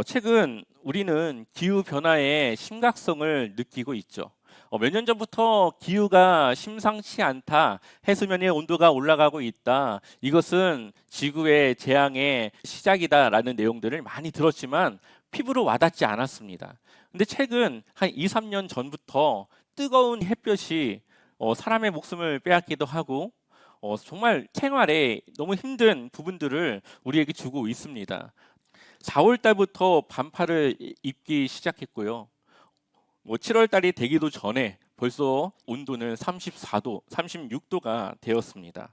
최근 우리는 기후 변화의 심각성을 느끼고 있죠. 몇 년 전부터 기후가 심상치 않다, 해수면의 온도가 올라가고 있다, 이것은 지구의 재앙의 시작이다라는 내용들을 많이 들었지만 피부로 와닿지 않았습니다. 근데 최근 한 2, 3년 전부터 뜨거운 햇볕이 사람의 목숨을 빼앗기도 하고 정말 생활에 너무 힘든 부분들을 우리에게 주고 있습니다. 4월 달부터 반팔을 입기 시작했고요. 7월 달이 되기도 전에 벌써 온도는 34도, 36도가 되었습니다.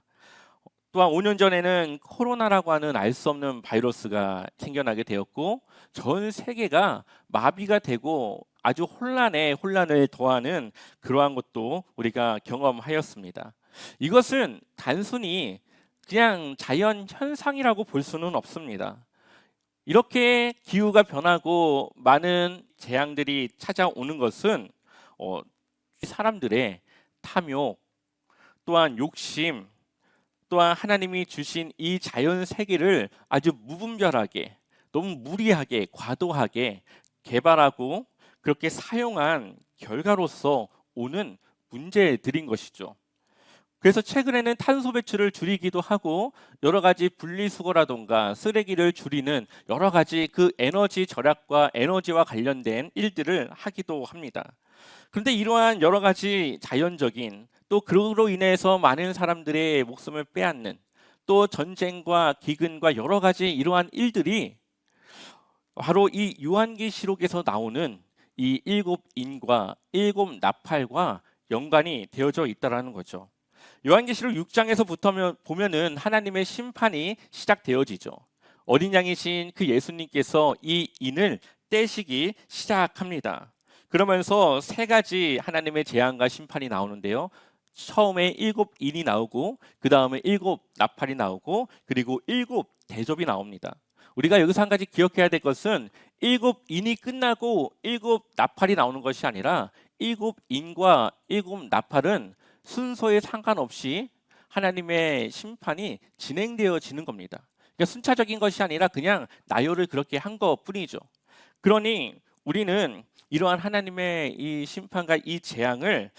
또한 5년 전에는 코로나라고 하는 알 수 없는 바이러스가 생겨나게 되었고 전 세계가 마비가 되고 아주 혼란을 더하는 그러한 것도 우리가 경험하였습니다. 이것은 단순히 그냥 자연 현상이라고 볼 수는 없습니다. 이렇게 기후가 변하고 많은 재앙들이 찾아오는 것은 사람들의 탐욕, 또한 욕심, 또한 하나님이 주신 이 자연 세계를 아주 무분별하게, 너무 무리하게, 과도하게 개발하고 그렇게 사용한 결과로서 오는 문제들인 것이죠. 그래서 최근에는 탄소 배출을 줄이기도 하고 여러 가지 분리수거라던가 쓰레기를 줄이는 여러 가지 그 에너지 절약과 에너지와 관련된 일들을 하기도 합니다. 그런데 이러한 여러 가지 자연적인 또 그로 인해서 많은 사람들의 목숨을 빼앗는 또 전쟁과 기근과 여러 가지 이러한 일들이 바로 이 요한계시록에서 나오는 이 일곱 인과 일곱 나팔과 연관이 되어져 있다라는 거죠. 요한계시록 6장에서부터 보면은 하나님의 심판이 시작되어지죠. 어린 양이신 그 예수님께서 이 인을 떼시기 시작합니다. 그러면서 세 가지 하나님의 재앙과 심판이 나오는데요. 처음에 일곱 인이 나오고 그 다음에 일곱 나팔이 나오고 그리고 일곱 대접이 나옵니다. 우리가 여기서 한 가지 기억해야 될 것은 일곱 인이 끝나고 일곱 나팔이 나오는 것이 아니라 일곱 인과 일곱 나팔은 순서에 상관없이 하나님의 심판이 진행되어지는 겁니다. 그러니까 순차적인 것이 아니라 그냥 나열을 그렇게 한 것뿐이죠. 그러니 우리는 이러한 하나님의 이 심판과 이 재앙을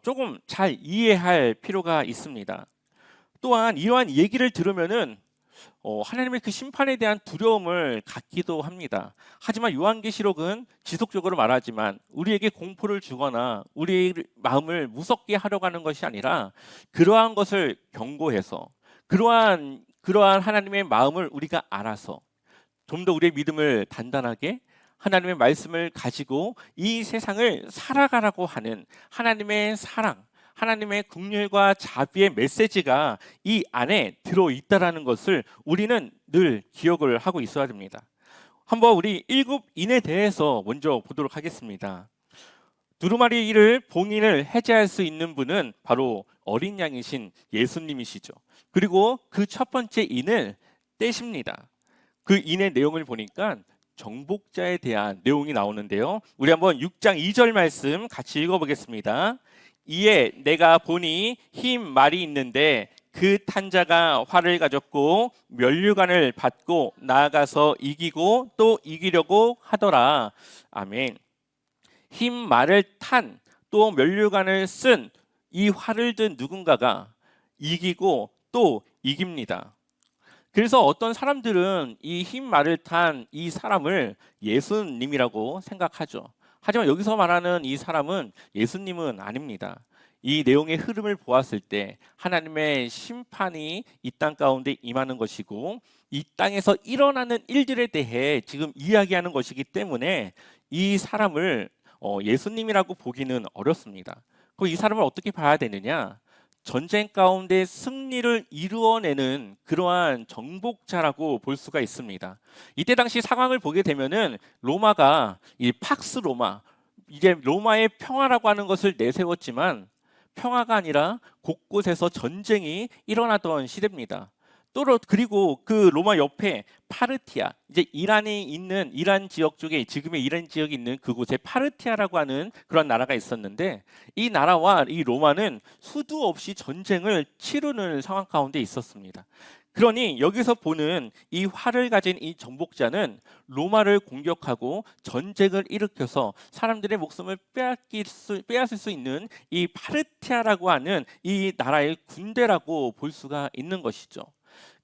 조금 잘 이해할 필요가 있습니다. 또한 이러한 얘기를 들으면은 하나님의 그 심판에 대한 두려움을 갖기도 합니다. 하지만 요한계시록은 지속적으로 말하지만 우리에게 공포를 주거나 우리의 마음을 무섭게 하려고 하는 것이 아니라 그러한 것을 경고해서 그러한 하나님의 마음을 우리가 알아서 좀 더 우리의 믿음을 단단하게 하나님의 말씀을 가지고 이 세상을 살아가라고 하는 하나님의 사랑, 하나님의 긍휼과 자비의 메시지가 이 안에 들어있다라는 것을 우리는 늘 기억을 하고 있어야 됩니다. 한번 우리 일곱 인에 대해서 먼저 보도록 하겠습니다. 두루마리를 봉인을 해제할 수 있는 분은 바로 어린 양이신 예수님이시죠. 그리고 그 첫 번째 인을 떼십니다. 그 인의 내용을 보니까 정복자에 대한 내용이 나오는데요. 우리 한번 6장 2절 말씀 같이 읽어보겠습니다. 이에 내가 보니 흰 말이 있는데 그 탄자가 활을 가졌고 면류관을 받고 나아가서 이기고 또 이기려고 하더라. 아멘. 흰 말을 탄 또 면류관을 쓴 이 활을 든 누군가가 이기고 또 이깁니다. 그래서 어떤 사람들은 이 흰 말을 탄 이 사람을 예수님이라고 생각하죠. 하지만 여기서 말하는 이 사람은 예수님은 아닙니다. 이 내용의 흐름을 보았을 때 하나님의 심판이 이 땅 가운데 임하는 것이고 이 땅에서 일어나는 일들에 대해 지금 이야기하는 것이기 때문에 이 사람을 예수님이라고 보기는 어렵습니다. 그럼 이 사람을 어떻게 봐야 되느냐? 전쟁 가운데 승리를 이루어내는 그러한 정복자라고 볼 수가 있습니다. 이때 당시 상황을 보게 되면은 로마가 이 팍스 로마, 이제 로마의 평화라고 하는 것을 내세웠지만 평화가 아니라 곳곳에서 전쟁이 일어나던 시대입니다. 또 그리고 그 로마 옆에 파르티아, 이제 이란 지역 쪽에 지금의 이란 지역이 있는 그곳에 파르티아라고 하는 그런 나라가 있었는데 이 나라와 이 로마는 수도 없이 전쟁을 치르는 상황 가운데 있었습니다. 그러니 여기서 보는 이 활을 가진 이 정복자는 로마를 공격하고 전쟁을 일으켜서 사람들의 목숨을 빼앗을 수 있는 이 파르티아라고 하는 이 나라의 군대라고 볼 수가 있는 것이죠.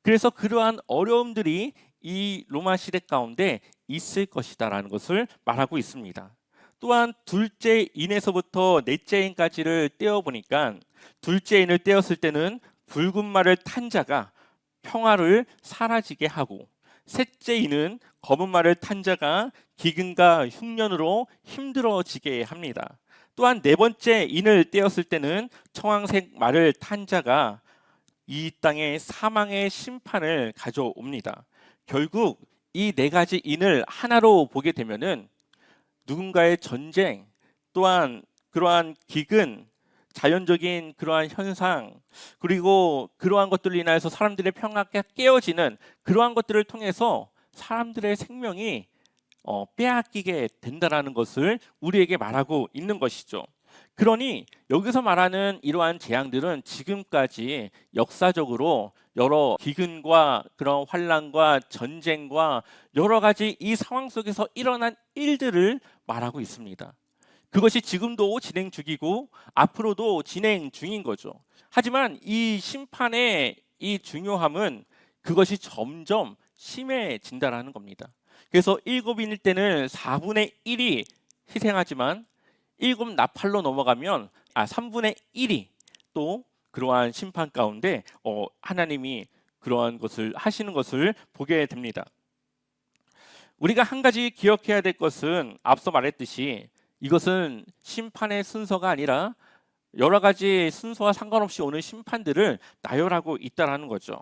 그래서 그러한 어려움들이 이 로마 시대 가운데 있을 것이다라는 것을 말하고 있습니다. 또한 둘째 인에서부터 넷째 인까지를 떼어보니까 둘째 인을 떼었을 때는 붉은 말을 탄 자가 평화를 사라지게 하고, 셋째 인은 검은 말을 탄 자가 기근과 흉년으로 힘들어지게 합니다. 또한 네 번째 인을 떼었을 때는 청황색 말을 탄 자가 이 땅에 사망의 심판을 가져옵니다. 결국 이 네 가지 인을 하나로 보게 되면은 누군가의 전쟁, 또한 그러한 기근, 자연적인 그러한 현상, 그리고 그러한 것들로 인하여서 사람들의 평화가 깨어지는 그러한 것들을 통해서 사람들의 생명이 빼앗기게 된다라는 것을 우리에게 말하고 있는 것이죠. 그러니 여기서 말하는 이러한 재앙들은 지금까지 역사적으로 여러 기근과 그런 환란과 전쟁과 여러 가지 이 상황 속에서 일어난 일들을 말하고 있습니다. 그것이 지금도 진행 중이고 앞으로도 진행 중인 거죠. 하지만 이 심판의 이 중요함은 그것이 점점 심해진다라는 겁니다. 그래서 7인일 때는 4분의 1이 희생하지만 7 나팔로 넘어가면 3분의 1이 또 그러한 심판 가운데 하나님이 그러한 것을 하시는 것을 보게 됩니다. 우리가 한 가지 기억해야 될 것은 앞서 말했듯이 이것은 심판의 순서가 아니라 여러 가지 순서와 상관없이 오는 심판들을 나열하고 있다라는 거죠.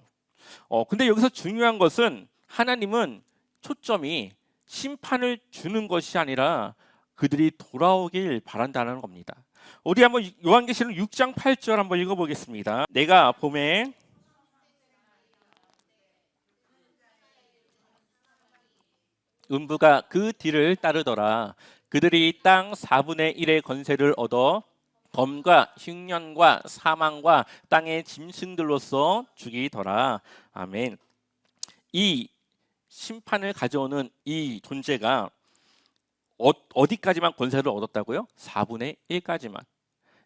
근데 여기서 중요한 것은 하나님은 초점이 심판을 주는 것이 아니라 그들이 돌아오길 바란다는 겁니다. 우리 한번 요한계시록 6장 8절 한번 읽어보겠습니다. 내가 봄에 음부가 그 뒤를 따르더라. 그들이 땅 4분의 1의 권세를 얻어 검과 흉년과 사망과 땅의 짐승들로서 죽이더라. 아멘. 이 심판을 가져오는 이 존재가 어디까지만 권세를 얻었다고요? 4분의 1까지만.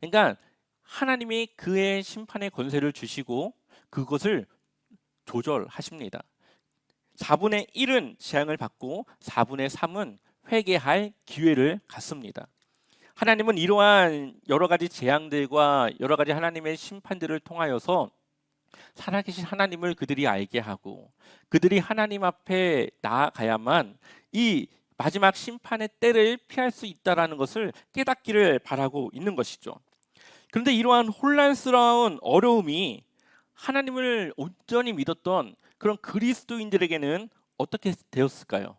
그러니까 하나님이 그의 심판의 권세를 주시고 그것을 조절하십니다. 4분의 1은 재앙을 받고 4분의 3은 회개할 기회를 갖습니다. 하나님은 이러한 여러 가지 재앙들과 여러 가지 하나님의 심판들을 통하여서 살아계신 하나님을 그들이 알게 하고 그들이 하나님 앞에 나아가야만 이 마지막 심판의 때를 피할 수 있다는 것을 깨닫기를 바라고 있는 것이죠. 그런데 이러한 혼란스러운 어려움이 하나님을 온전히 믿었던 그런 그리스도인들에게는 어떻게 되었을까요?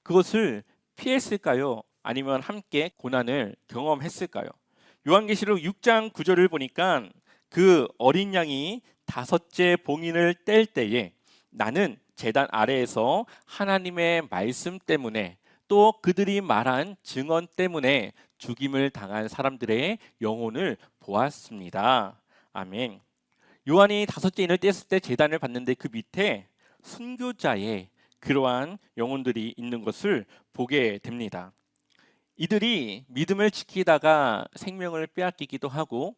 그것을 피했을까요? 아니면 함께 고난을 경험했을까요? 요한계시록 6장 9절을 보니까 그 어린 양이 5째 봉인을 뗄 때에 나는 제단 아래에서 하나님의 말씀 때문에 또 그들이 말한 증언 때문에 죽임을 당한 사람들의 영혼을 보았습니다. 아멘. 요한이 5째 인을 뗐을 때 제단을 봤는데 그 밑에 순교자의 그러한 영혼들이 있는 것을 보게 됩니다. 이들이 믿음을 지키다가 생명을 빼앗기기도 하고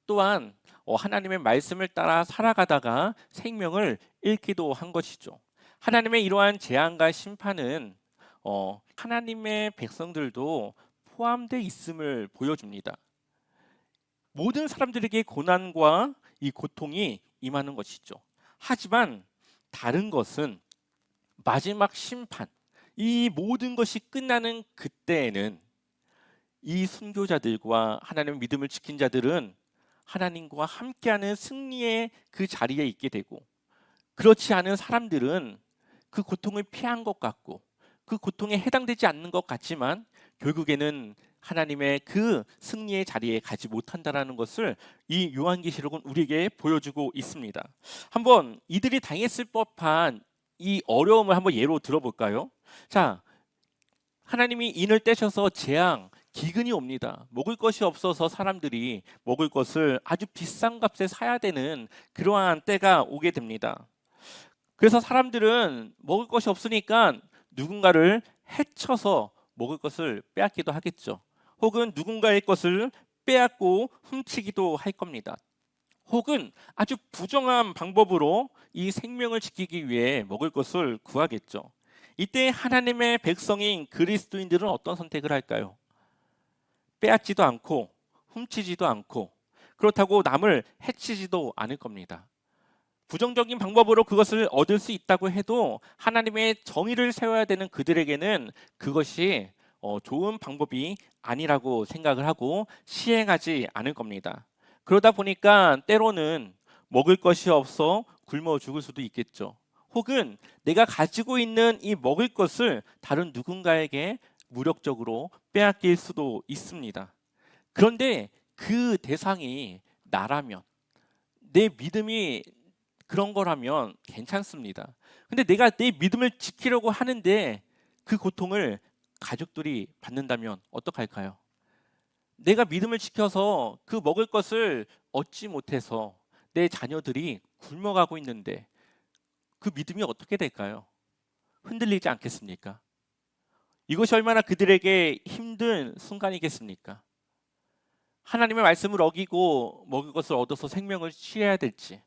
또한 하나님의 말씀을 따라 살아가다가 생명을 잃기도 한 것이죠. 하나님의 이러한 재앙과 심판은 하나님의 백성들도 포함되어 있음을 보여줍니다. 모든 사람들에게 고난과 이 고통이 임하는 것이죠. 하지만 다른 것은 마지막 심판, 이 모든 것이 끝나는 그때에는 이 순교자들과 하나님의 믿음을 지킨 자들은 하나님과 함께하는 승리의 그 자리에 있게 되고 그렇지 않은 사람들은 그 고통을 피한 것 같고 그 고통에 해당되지 않는 것 같지만 결국에는 하나님의 그 승리의 자리에 가지 못한다라는 것을 이 요한계시록은 우리에게 보여주고 있습니다. 한번 이들이 당했을 법한 이 어려움을 한번 예로 들어볼까요? 자, 하나님이 인을 떼셔서 재앙, 기근이 옵니다. 먹을 것이 없어서 사람들이 먹을 것을 아주 비싼 값에 사야 되는 그러한 때가 오게 됩니다. 그래서 사람들은 먹을 것이 없으니까 누군가를 해쳐서 먹을 것을 빼앗기도 하겠죠. 혹은 누군가의 것을 빼앗고 훔치기도 할 겁니다. 혹은 아주 부정한 방법으로 이 생명을 지키기 위해 먹을 것을 구하겠죠. 이때 하나님의 백성인 그리스도인들은 어떤 선택을 할까요? 빼앗지도 않고 훔치지도 않고 그렇다고 남을 해치지도 않을 겁니다. 부정적인 방법으로 그것을 얻을 수 있다고 해도 하나님의 정의를 세워야 되는 그들에게는 그것이 좋은 방법이 아니라고 생각을 하고 시행하지 않을 겁니다. 그러다 보니까 때로는 먹을 것이 없어 굶어 죽을 수도 있겠죠. 혹은 내가 가지고 있는 이 먹을 것을 다른 누군가에게 무력적으로 빼앗길 수도 있습니다. 그런데 그 대상이 나라면, 내 믿음이 그런 거라면 괜찮습니다. 근데 내가 내 믿음을 지키려고 하는데 그 고통을 가족들이 받는다면 어떡할까요? 내가 믿음을 지켜서 그 먹을 것을 얻지 못해서 내 자녀들이 굶어가고 있는데 그 믿음이 어떻게 될까요? 흔들리지 않겠습니까? 이것이 얼마나 그들에게 힘든 순간이겠습니까? 하나님의 말씀을 어기고 먹을 것을 얻어서 생명을 취해야 될지,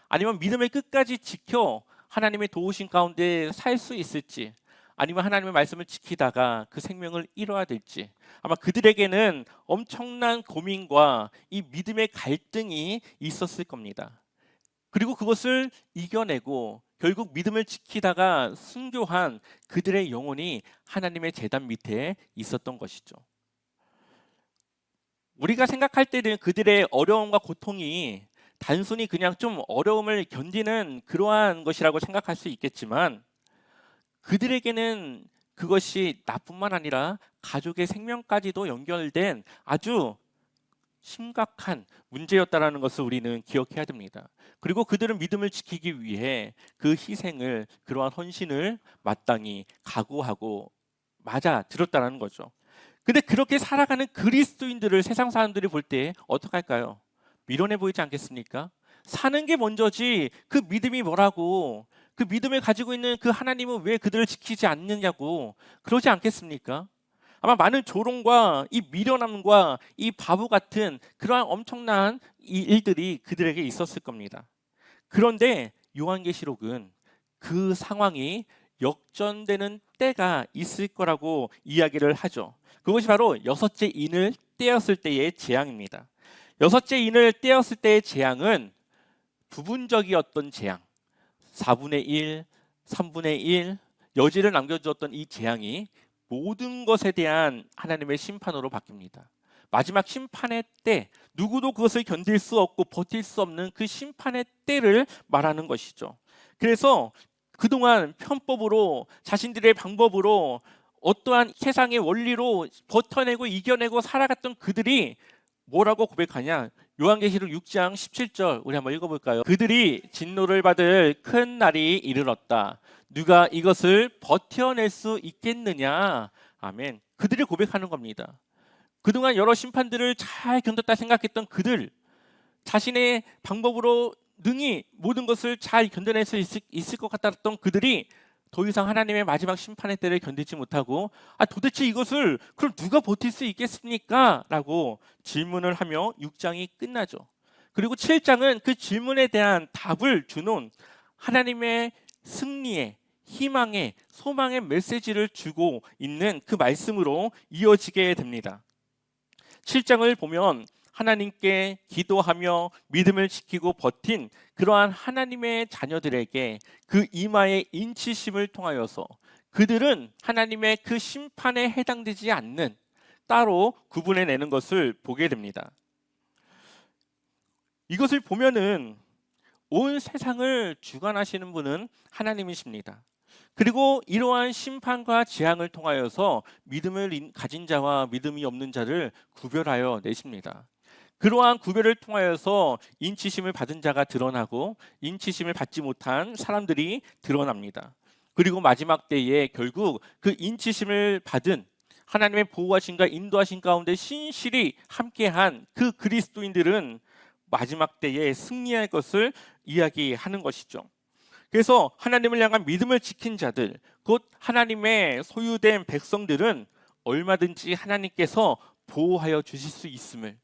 아니면 믿음을 끝까지 지켜 하나님의 도우심 가운데 살 수 있을지, 아니면 하나님의 말씀을 지키다가 그 생명을 잃어야 될지, 아마 그들에게는 엄청난 고민과 이 믿음의 갈등이 있었을 겁니다. 그리고 그것을 이겨내고 결국 믿음을 지키다가 순교한 그들의 영혼이 하나님의 제단 밑에 있었던 것이죠. 우리가 생각할 때는 그들의 어려움과 고통이 단순히 그냥 좀 어려움을 견디는 그러한 것이라고 생각할 수 있겠지만, 그들에게는 그것이 나뿐만 아니라 가족의 생명까지도 연결된 아주 심각한 문제였다라는 것을 우리는 기억해야 됩니다. 그리고 그들은 믿음을 지키기 위해 그 희생을, 그러한 헌신을 마땅히 각오하고 맞아 들었다라는 거죠. 근데 그렇게 살아가는 그리스도인들을 세상 사람들이 볼 때 어떡할까요? 미련해 보이지 않겠습니까? 사는 게 먼저지 그 믿음이 뭐라고, 그 믿음을 가지고 있는 그 하나님은 왜 그들을 지키지 않느냐고 그러지 않겠습니까? 아마 많은 조롱과 이 미련함과 이 바보 같은 그러한 엄청난 이 일들이 그들에게 있었을 겁니다. 그런데 요한계시록은 그 상황이 역전되는 때가 있을 거라고 이야기를 하죠. 그것이 바로 여섯째 인을 떼었을 때의 재앙입니다. 여섯째 인을 떼었을 때의 재앙은 부분적이었던 재앙, 4분의 1, 3분의 1 여지를 남겨주었던 이 재앙이 모든 것에 대한 하나님의 심판으로 바뀝니다. 마지막 심판의 때, 누구도 그것을 견딜 수 없고 버틸 수 없는 그 심판의 때를 말하는 것이죠. 그래서 그동안 편법으로, 자신들의 방법으로, 어떠한 세상의 원리로 버텨내고 이겨내고 살아갔던 그들이 뭐라고 고백하냐? 요한계시록 6장 17절 우리 한번 읽어볼까요? 그들이 진노를 받을 큰 날이 이르렀다. 누가 이것을 버텨낼 수 있겠느냐? 아멘. 그들이 고백하는 겁니다. 그동안 여러 심판들을 잘 견뎠다 생각했던 그들, 자신의 방법으로 능히 모든 것을 잘 견뎌낼 수 있을 것 같았던 그들이 더 이상 하나님의 마지막 심판의 때를 견디지 못하고, 도대체 이것을 그럼 누가 버틸 수 있겠습니까? 라고 질문을 하며 6장이 끝나죠. 그리고 7장은 그 질문에 대한 답을 주는 하나님의 승리의, 희망의, 소망의 메시지를 주고 있는 그 말씀으로 이어지게 됩니다. 7장을 보면 하나님께 기도하며 믿음을 지키고 버틴 그러한 하나님의 자녀들에게 그 이마의 인치심을 통하여서 그들은 하나님의 그 심판에 해당되지 않는, 따로 구분해내는 것을 보게 됩니다. 이것을 보면은 온 세상을 주관하시는 분은 하나님이십니다. 그리고 이러한 심판과 재앙을 통하여서 믿음을 가진 자와 믿음이 없는 자를 구별하여 내십니다. 그러한 구별을 통하여서 인치심을 받은 자가 드러나고 인치심을 받지 못한 사람들이 드러납니다. 그리고 마지막 때에 결국 그 인치심을 받은, 하나님의 보호하심과 인도하심 가운데 신실히 함께한 그 그리스도인들은 마지막 때에 승리할 것을 이야기하는 것이죠. 그래서 하나님을 향한 믿음을 지킨 자들, 곧 하나님의 소유된 백성들은 얼마든지 하나님께서 보호하여 주실 수 있음을,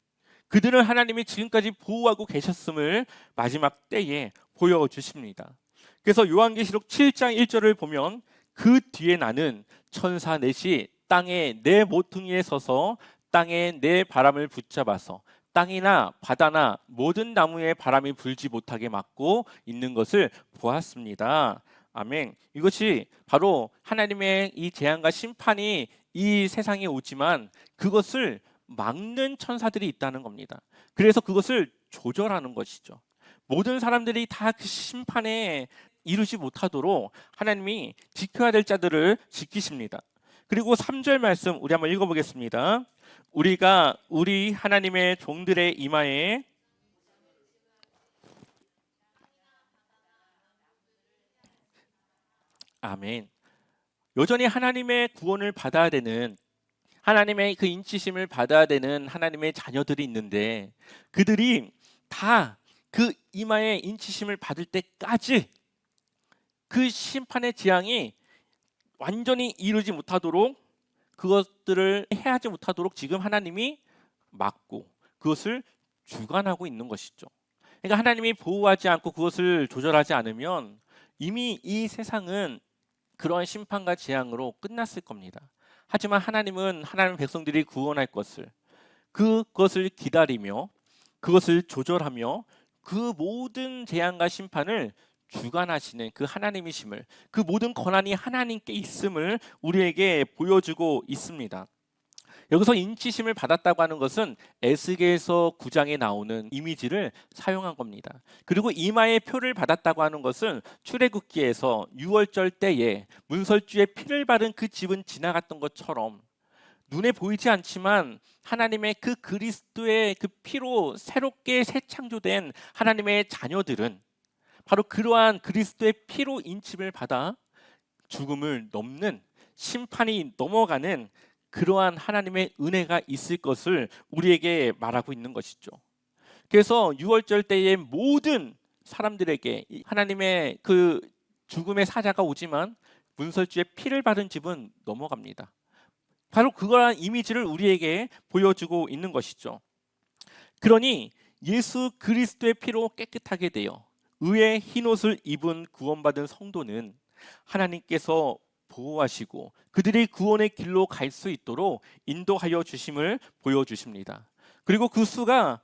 그들은 하나님이 지금까지 보호하고 계셨음을 마지막 때에 보여주십니다. 그래서 요한계시록 7장 1절을 보면 그 뒤에 나는 천사 넷이 땅에 내 모퉁이에 서서 땅에 내 바람을 붙잡아서 땅이나 바다나 모든 나무에 바람이 불지 못하게 막고 있는 것을 보았습니다. 아멘. 이것이 바로 하나님의 이 재앙과 심판이 이 세상에 오지만 그것을 막는 천사들이 있다는 겁니다. 그래서 그것을 조절하는 것이죠. 모든 사람들이 다 그 심판에 이루지 못하도록 하나님이 지켜야 될 자들을 지키십니다. 그리고 3절 말씀 우리 한번 읽어보겠습니다. 우리가 우리 하나님의 종들의 이마에 아멘. 여전히 하나님의 구원을 받아야 되는, 하나님의 그 인치심을 받아야 되는 하나님의 자녀들이 있는데 그들이 다 그 이마에 인치심을 받을 때까지 그 심판의 재앙이 완전히 이루지 못하도록, 그것들을 해하지 못하도록 지금 하나님이 막고 그것을 주관하고 있는 것이죠. 그러니까 하나님이 보호하지 않고 그것을 조절하지 않으면 이미 이 세상은 그러한 심판과 재앙으로 끝났을 겁니다. 하지만 하나님은 하나님 백성들이 구원할 것을, 그것을 기다리며 그것을 조절하며 그 모든 재앙과 심판을 주관하시는 그 하나님이심을, 그 모든 권한이 하나님께 있음을 우리에게 보여주고 있습니다. 여기서 인치심을 받았다고 하는 것은 에스겔서 9장에 나오는 이미지를 사용한 겁니다. 그리고 이마의 표를 받았다고 하는 것은 출애굽기에서 유월절 때에 문설주에 피를 바른 그 집은 지나갔던 것처럼 눈에 보이지 않지만 하나님의 그 그리스도의 그 피로 새롭게 새 창조된 하나님의 자녀들은 바로 그러한 그리스도의 피로 인침을 받아 죽음을 넘는, 심판이 넘어가는 그러한 하나님의 은혜가 있을 것을 우리에게 말하고 있는 것이죠. 그래서 유월절 때의 모든 사람들에게 하나님의 그 죽음의 사자가 오지만 문설주에 피를 바른 집은 넘어갑니다. 바로 그러한 이미지를 우리에게 보여주고 있는 것이죠. 그러니 예수 그리스도의 피로 깨끗하게 되어 의의 흰옷을 입은 구원받은 성도는 하나님께서 보호하시고 그들이 구원의 길로 갈 수 있도록 인도하여 주심을 보여주십니다. 그리고 그 수가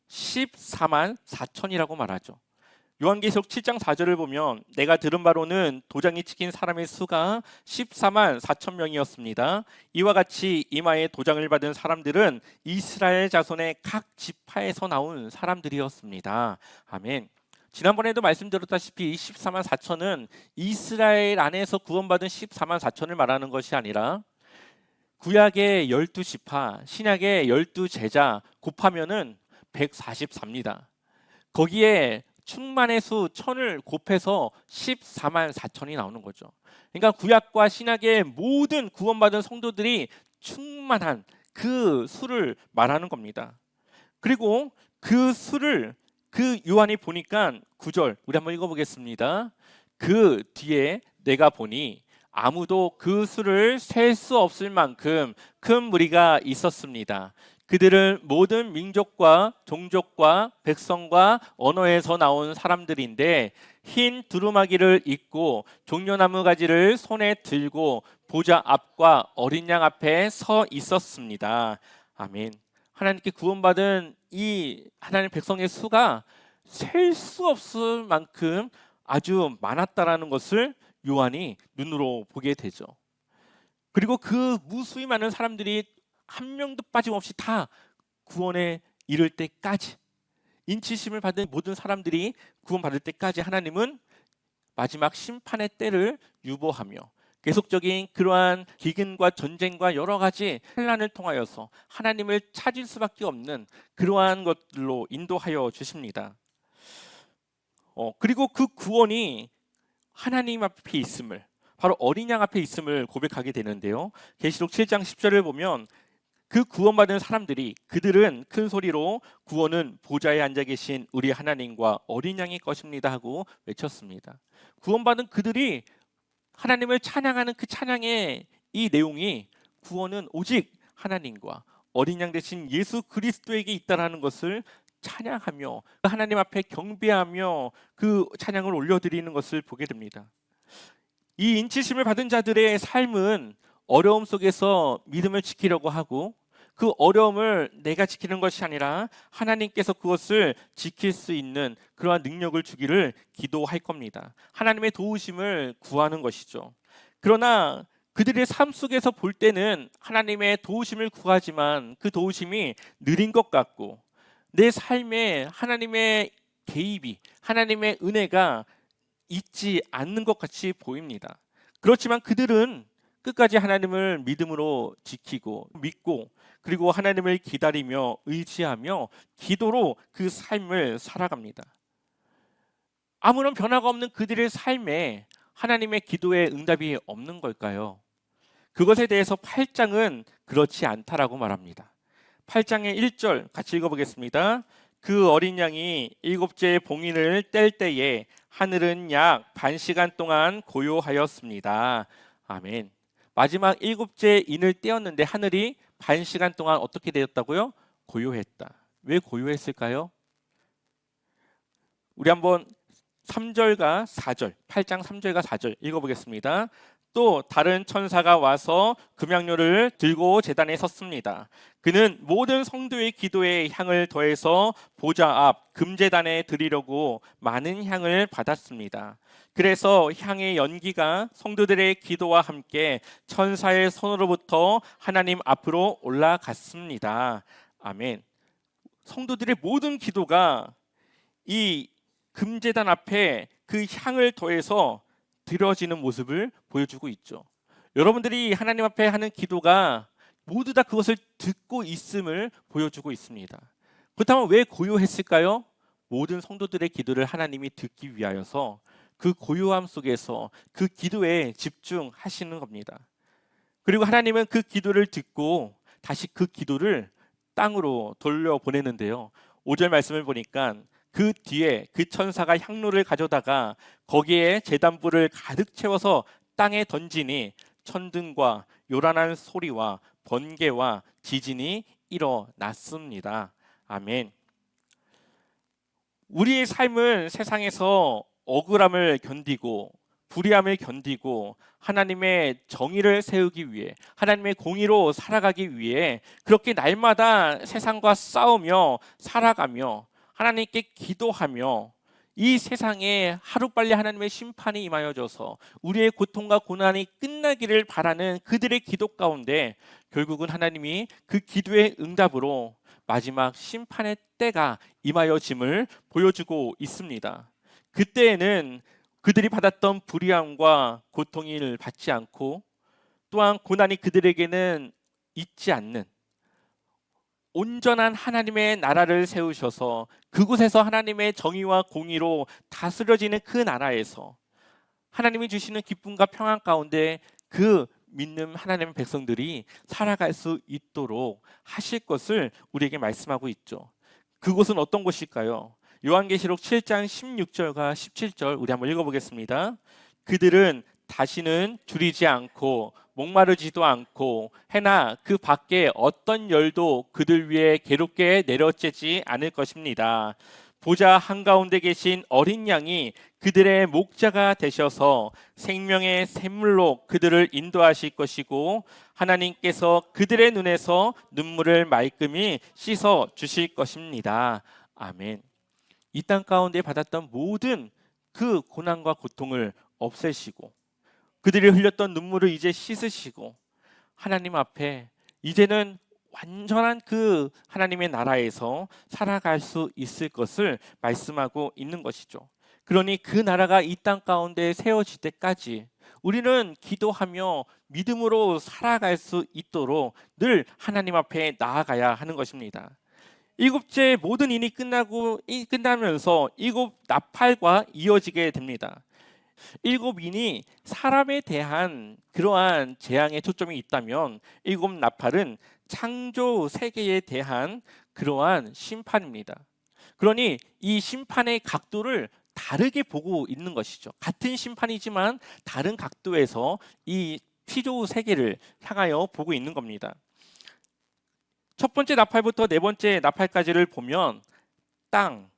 14만 4천이라고 말하죠. 요한계시록 7장 4절을 보면 내가 들은 바로는 도장이 찍힌 사람의 수가 14만 4천 명이었습니다. 이와 같이 이마에 도장을 받은 사람들은 이스라엘 자손의 각 지파에서 나온 사람들이었습니다. 아멘. 지난번에도 말씀드렸다시피 14만 4천은 이스라엘 안에서 구원받은 14만 4천을 말하는 것이 아니라 구약의 12지파, 신약의 12제자 곱하면은 144입니다. 거기에 충만의 수 1000을 곱해서 14만 4천이 나오는 거죠. 그러니까 구약과 신약의 모든 구원받은 성도들이 충만한 그 수를 말하는 겁니다. 그리고 그 수를 그 요한이 보니까 9절 우리 한번 읽어보겠습니다. 그 뒤에 내가 보니 아무도 그 수를 셀 수 없을 만큼 큰 무리가 있었습니다. 그들은 모든 민족과 종족과 백성과 언어에서 나온 사람들인데 흰 두루마기를 입고 종려나무 가지를 손에 들고 보좌 앞과 어린 양 앞에 서 있었습니다. 아멘. 하나님께 구원받은 이 하나님 백성의 수가 셀 수 없을 만큼 아주 많았다라는 것을 요한이 눈으로 보게 되죠. 그리고 그 무수히 많은 사람들이 한 명도 빠짐없이 다 구원에 이를 때까지, 인치심을 받은 모든 사람들이 구원받을 때까지 하나님은 마지막 심판의 때를 유보하며 계속적인 그러한 기근과 전쟁과 여러 가지 환난을 통하여서 하나님을 찾을 수밖에 없는 그러한 것들로 인도하여 주십니다. 그리고 그 구원이 하나님 앞에 있음을, 바로 어린 양 앞에 있음을 고백하게 되는데요. 계시록 7장 10절을 보면 그 구원받은 사람들이 그들은 큰 소리로 구원은 보좌에 앉아 계신 우리 하나님과 어린 양의 것입니다 하고 외쳤습니다. 구원받은 그들이 하나님을 찬양하는 그 찬양의 이 내용이 구원은 오직 하나님과 어린 양 대신 예수 그리스도에게 있다라는 것을 찬양하며 하나님 앞에 경배하며 그 찬양을 올려드리는 것을 보게 됩니다. 이 인치심을 받은 자들의 삶은 어려움 속에서 믿음을 지키려고 하고 그 어려움을 내가 지키는 것이 아니라 하나님께서 그것을 지킬 수 있는 그러한 능력을 주기를 기도할 겁니다. 하나님의 도우심을 구하는 것이죠. 그러나 그들의 삶 속에서 볼 때는 하나님의 도우심을 구하지만 그 도우심이 느린 것 같고 내 삶에 하나님의 개입이, 하나님의 은혜가 있지 않는 것 같이 보입니다. 그렇지만 그들은 끝까지 하나님을 믿음으로 지키고 믿고 그리고 하나님을 기다리며 의지하며 기도로 그 삶을 살아갑니다. 아무런 변화가 없는 그들의 삶에 하나님의 기도에 응답이 없는 걸까요? 그것에 대해서 8장은 그렇지 않다라고 말합니다. 8장의 1절 같이 읽어보겠습니다. 그 어린 양이 7째 봉인을 뗄 때에 하늘은 약 1시간 동안 고요하였습니다. 아멘. 마지막 7째 인을 떼었는데 하늘이 1시간 동안 어떻게 되었다고요? 고요했다. 왜 고요했을까요? 우리 한번 3절과 4절, 8장 3절과 4절 읽어보겠습니다. 또 다른 천사가 와서 금향료를 들고 제단에 섰습니다. 그는 모든 성도의 기도에 향을 더해서 보좌 앞 금제단에 드리려고 많은 향을 받았습니다. 그래서 향의 연기가 성도들의 기도와 함께 천사의 손으로부터 하나님 앞으로 올라갔습니다. 아멘. 성도들의 모든 기도가 이 금제단 앞에 그 향을 더해서 드려지는 모습을 보여주고 있죠. 여러분들이 하나님 앞에 하는 기도가 모두 다 그것을 듣고 있음을 보여주고 있습니다. 그렇다면 왜 고요했을까요? 모든 성도들의 기도를 하나님이 듣기 위하여서 그 고요함 속에서 그 기도에 집중하시는 겁니다. 그리고 하나님은 그 기도를 듣고 다시 그 기도를 땅으로 돌려보내는데요. 5절 말씀을 보니까 그 뒤에 그 천사가 향로를 가져다가 거기에 제단불을 가득 채워서 땅에 던지니 천둥과 요란한 소리와 번개와 지진이 일어났습니다. 아멘. 우리의 삶은 세상에서 억울함을 견디고 불의함을 견디고 하나님의 정의를 세우기 위해 하나님의 공의로 살아가기 위해 그렇게 날마다 세상과 싸우며 살아가며 하나님께 기도하며 이 세상에 하루빨리 하나님의 심판이 임하여져서 우리의 고통과 고난이 끝나기를 바라는 그들의 기도 가운데 결국은 하나님이 그 기도의 응답으로 마지막 심판의 때가 임하여짐을 보여주고 있습니다. 그때에는 그들이 받았던 불의함과 고통을 받지 않고 또한 고난이 그들에게는 있지 않는 온전한 하나님의 나라를 세우셔서 그곳에서 하나님의 정의와 공의로 다스려지는 그 나라에서 하나님이 주시는 기쁨과 평안 가운데 그 믿는 하나님의 백성들이 살아갈 수 있도록 하실 것을 우리에게 말씀하고 있죠. 그곳은 어떤 곳일까요? 요한계시록 7장 16절과 17절 우리 한번 읽어보겠습니다. 그들은 다시는 줄이지 않고 목마르지도 않고 해나 그 밖에 어떤 열도 그들 위에 괴롭게 내려쬐지 않을 것입니다. 보좌 한가운데 계신 어린 양이 그들의 목자가 되셔서 생명의 샘물로 그들을 인도하실 것이고 하나님께서 그들의 눈에서 눈물을 말끔히 씻어 주실 것입니다. 아멘. 이 땅 가운데 받았던 모든 그 고난과 고통을 없애시고 그들이 흘렸던 눈물을 이제 씻으시고 하나님 앞에 이제는 완전한 그 하나님의 나라에서 살아갈 수 있을 것을 말씀하고 있는 것이죠. 그러니 그 나라가 이 땅 가운데 세워질 때까지 우리는 기도하며 믿음으로 살아갈 수 있도록 늘 하나님 앞에 나아가야 하는 것입니다. 7째 모든 인이 끝나면서 7 나팔과 이어지게 됩니다. 일곱 인이 사람에 대한 그러한 재앙에 초점이 있다면 일곱 나팔은 창조 세계에 대한 그러한 심판입니다. 그러니 이 심판의 각도를 다르게 보고 있는 것이죠. 같은 심판이지만 다른 각도에서 이 피조 세계를 향하여 보고 있는 겁니다. 첫 번째 나팔부터 네 번째 나팔까지를 보면 땅,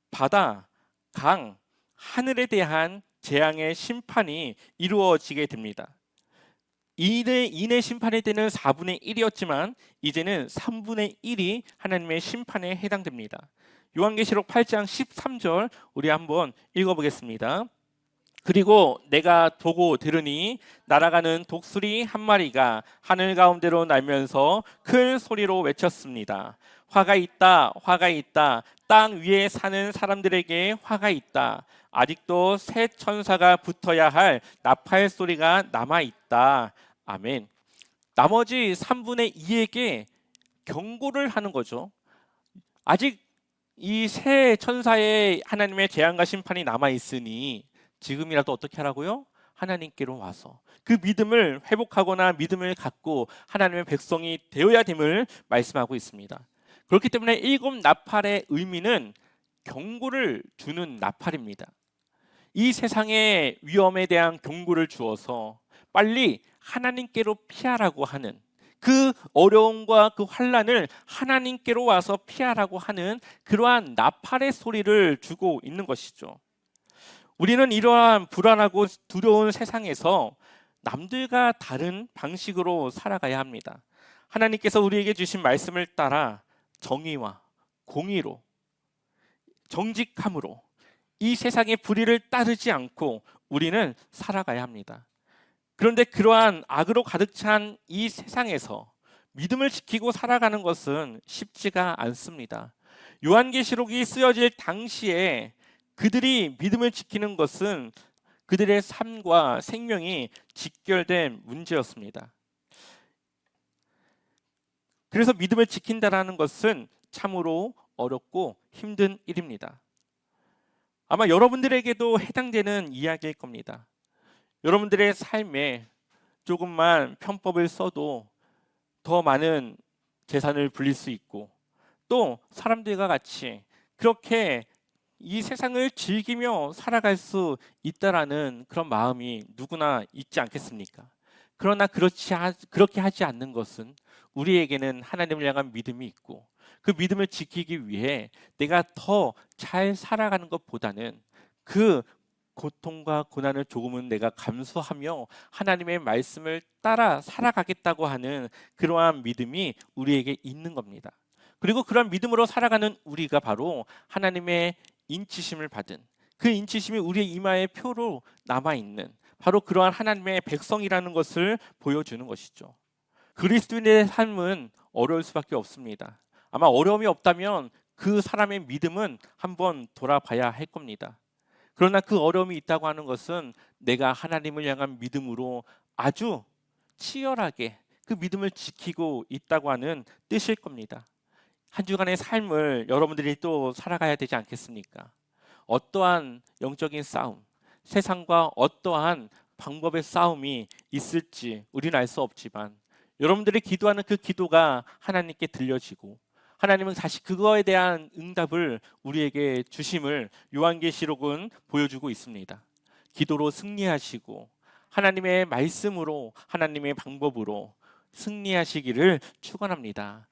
바다, 강, 하늘에 대한 재앙의 심판이 이루어지게 됩니다. 인의 심판의 때는 4분의 1이었지만 이제는 3분의 1이 하나님의 심판에 해당됩니다. 요한계시록 8장 13절 우리 한번 읽어보겠습니다. 그리고 내가 보고 들으니 날아가는 독수리 한 마리가 하늘 가운데로 날면서 큰 소리로 외쳤습니다. 화가 있다, 화가 있다. 땅 위에 사는 사람들에게 화가 있다. 아직도 새 천사가 붙어야 할 나팔 소리가 남아 있다. 아멘. 나머지 3분의 2에게 경고를 하는 거죠. 아직 이 새 천사의 하나님의 재앙과 심판이 남아 있으니 지금이라도 어떻게 하라고요? 하나님께로 와서 그 믿음을 회복하거나 믿음을 갖고 하나님의 백성이 되어야 됨을 말씀하고 있습니다. 그렇기 때문에 일곱 나팔의 의미는 경고를 주는 나팔입니다. 이 세상의 위험에 대한 경고를 주어서 빨리 하나님께로 피하라고 하는, 그 어려움과 그 환난을 하나님께로 와서 피하라고 하는 그러한 나팔의 소리를 주고 있는 것이죠. 우리는 이러한 불안하고 두려운 세상에서 남들과 다른 방식으로 살아가야 합니다. 하나님께서 우리에게 주신 말씀을 따라 정의와 공의로, 정직함으로 이 세상의 불의를 따르지 않고 우리는 살아가야 합니다. 그런데 그러한 악으로 가득 찬 이 세상에서 믿음을 지키고 살아가는 것은 쉽지가 않습니다. 요한계시록이 쓰여질 당시에 그들이 믿음을 지키는 것은 그들의 삶과 생명이 직결된 문제였습니다. 그래서 믿음을 지킨다는 것은 참으로 어렵고 힘든 일입니다. 아마 여러분들에게도 해당되는 이야기일 겁니다. 여러분들의 삶에 조금만 편법을 써도 더 많은 재산을 불릴 수 있고, 또 사람들과 같이 그렇게 이 세상을 즐기며 살아갈 수 있다라는 그런 마음이 누구나 있지 않겠습니까? 그러나 그렇게 하지 않는 것은 우리에게는 하나님을 향한 믿음이 있고, 그 믿음을 지키기 위해 내가 더 잘 살아가는 것보다는 그 고통과 고난을 조금은 내가 감수하며 하나님의 말씀을 따라 살아가겠다고 하는 그러한 믿음이 우리에게 있는 겁니다. 그리고 그런 믿음으로 살아가는 우리가 바로 하나님의 인치심을 받은, 그 인치심이 우리의 이마에 표로 남아있는 바로 그러한 하나님의 백성이라는 것을 보여주는 것이죠. 그리스도인의 삶은 어려울 수밖에 없습니다. 아마 어려움이 없다면 그 사람의 믿음은 한번 돌아봐야 할 겁니다. 그러나 그 어려움이 있다고 하는 것은 내가 하나님을 향한 믿음으로 아주 치열하게 그 믿음을 지키고 있다고 하는 뜻일 겁니다. 한 주간의 삶을 여러분들이 또 살아가야 되지 않겠습니까? 어떠한 영적인 싸움, 세상과 어떠한 방법의 싸움이 있을지 우리는 알 수 없지만 여러분들이 기도하는 그 기도가 하나님께 들려지고 하나님은 다시 그거에 대한 응답을 우리에게 주심을 요한계시록은 보여주고 있습니다. 기도로 승리하시고 하나님의 말씀으로, 하나님의 방법으로 승리하시기를 축원합니다.